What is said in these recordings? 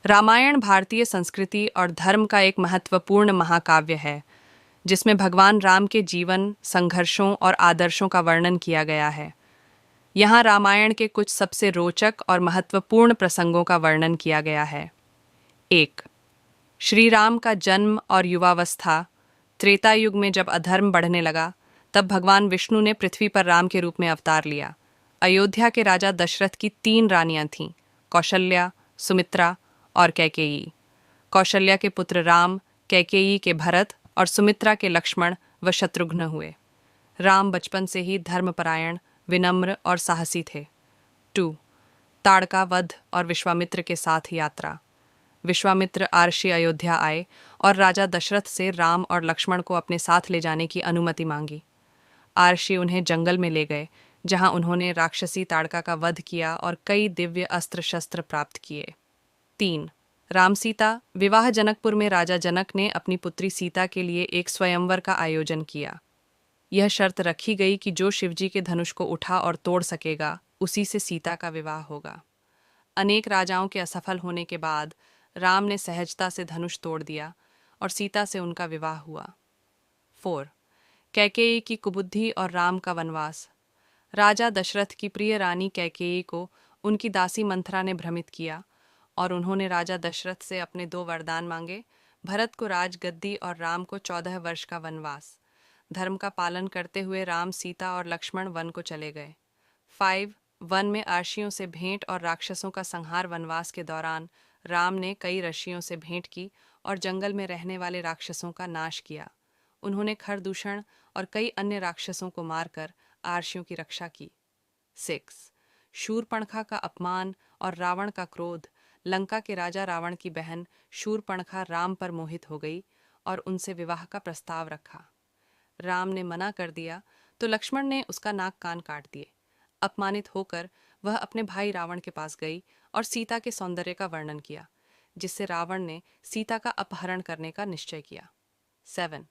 रामायण भारतीय संस्कृति और धर्म का एक महत्वपूर्ण महाकाव्य है, जिसमें भगवान राम के जीवन, संघर्षों और आदर्शों का वर्णन किया गया है। यहाँ रामायण के कुछ सबसे रोचक और महत्वपूर्ण प्रसंगों का वर्णन किया गया है। 1. श्री राम का जन्म और युवावस्था। त्रेता युग में जब अधर्म बढ़ने लगा, तब भगवान विष्णु ने पृथ्वी पर राम के रूप में अवतार लिया। अयोध्या के राजा दशरथ की 3 रानियां थीं, कौशल्या, सुमित्रा और कैकेयी। कौशल्या के पुत्र राम, कैकेयी के भरत और सुमित्रा के लक्ष्मण व शत्रुघ्न हुए। राम बचपन से ही धर्मपरायण, विनम्र और साहसी थे। 2. ताड़का वध और विश्वामित्र के साथ यात्रा। विश्वामित्र आर्षि अयोध्या आए और राजा दशरथ से राम और लक्ष्मण को अपने साथ ले जाने की अनुमति मांगी। आर्षि उन्हें जंगल में ले गए, जहां उन्होंने राक्षसी ताड़का का वध किया और कई दिव्य अस्त्र शस्त्र प्राप्त किए। 3. राम सीता विवाह। जनकपुर में राजा जनक ने अपनी पुत्री सीता के लिए एक स्वयंवर का आयोजन किया। यह शर्त रखी गई कि जो शिवजी के धनुष को उठा और तोड़ सकेगा, उसी से सीता का विवाह होगा। अनेक राजाओं के असफल होने के बाद राम ने सहजता से धनुष तोड़ दिया और सीता से उनका विवाह हुआ। 4. कैकेयी की कुबुद्धि और राम का वनवास। राजा दशरथ की प्रिय रानी कैकेयी को उनकी दासी मंथरा ने भ्रमित किया और उन्होंने राजा दशरथ से अपने 2 वरदान मांगे, भरत को राजगद्दी और राम को 14 वर्ष का वनवास। धर्म का पालन करते हुए राम, सीता और लक्ष्मण वन को चले गए। 5. वन में अर्षियों से भेंट और राक्षसों का संहार। वनवास के दौरान राम ने कई ऋषियों से भेंट की और जंगल में रहने वाले राक्षसों का नाश किया। उन्होंने खरदूषण और कई अन्य राक्षसों को मारकर आर्षियों की रक्षा की। 6. शूरपणखा का अपमान और रावण का क्रोध। लंका के राजा रावण की बहन शूरपणखा राम पर मोहित हो गई और उनसे विवाह का प्रस्ताव रखा। राम ने मना कर दिया तो लक्ष्मण ने उसका नाक कान काट दिए। अपमानित होकर वह अपने भाई रावण के पास गई और सीता के सौंदर्य का वर्णन किया, जिससे रावण ने सीता का अपहरण करने का निश्चय किया। 7.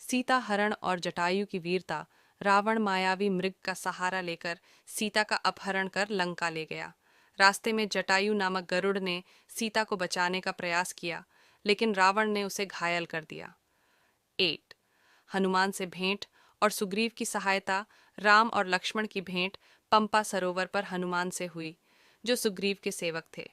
सीता हरण और जटायु की वीरता। रावण मायावी मृग का सहारा लेकर सीता का अपहरण कर लंका ले गया। रास्ते में जटायु नामक गरुड़ ने सीता को बचाने का प्रयास किया, लेकिन रावण ने उसे घायल कर दिया। 8. हनुमान से भेंट और सुग्रीव की सहायता। राम और लक्ष्मण की भेंट पंपा सरोवर पर हनुमान से हुई, जो सुग्रीव के सेवक थे।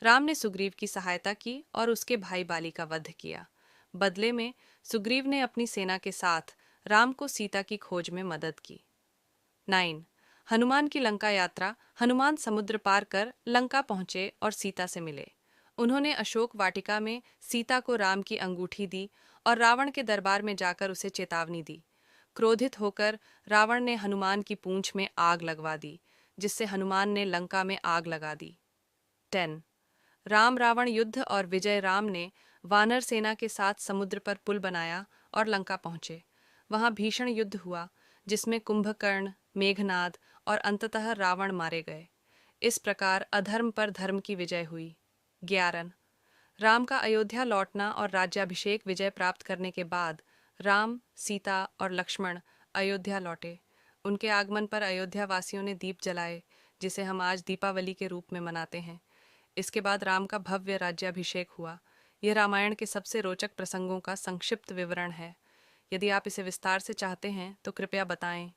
राम ने सुग्रीव की सहायता की और उसके भाई बाली का वध किया। बदले में सुग्रीव ने अपनी सेना के साथ राम को सीता की खोज में मदद की। 9. हनुमान की लंका यात्रा। हनुमान समुद्र पार कर लंका पहुंचे और सीता से मिले। उन्होंने अशोक वाटिका में सीता को राम की अंगूठी दी और रावण के दरबार में जाकर उसे चेतावनी दी। क्रोधित होकर रावण ने हनुमान की पूंछ में आग लगवा दी, जिससे हनुमान ने लंका में आग लगा दी। 10. राम रावण युद्ध और विजय। राम ने वानर सेना के साथ समुद्र पर पुल बनाया और लंका पहुंचे। वहां भीषण युद्ध हुआ, जिसमें कुंभकर्ण, मेघनाद और अंततः रावण मारे गए। इस प्रकार अधर्म पर धर्म की विजय हुई। 11. राम का अयोध्या लौटना और राज्याभिषेक। विजय प्राप्त करने के बाद राम, सीता और लक्ष्मण अयोध्या लौटे। उनके आगमन पर अयोध्या वासियों ने दीप जलाए, जिसे हम आज दीपावली के रूप में मनाते हैं। इसके बाद राम का भव्य राज्याभिषेक हुआ। यह रामायण के सबसे रोचक प्रसंगों का संक्षिप्त विवरण है। यदि आप इसे विस्तार से चाहते हैं तो कृपया बताएं।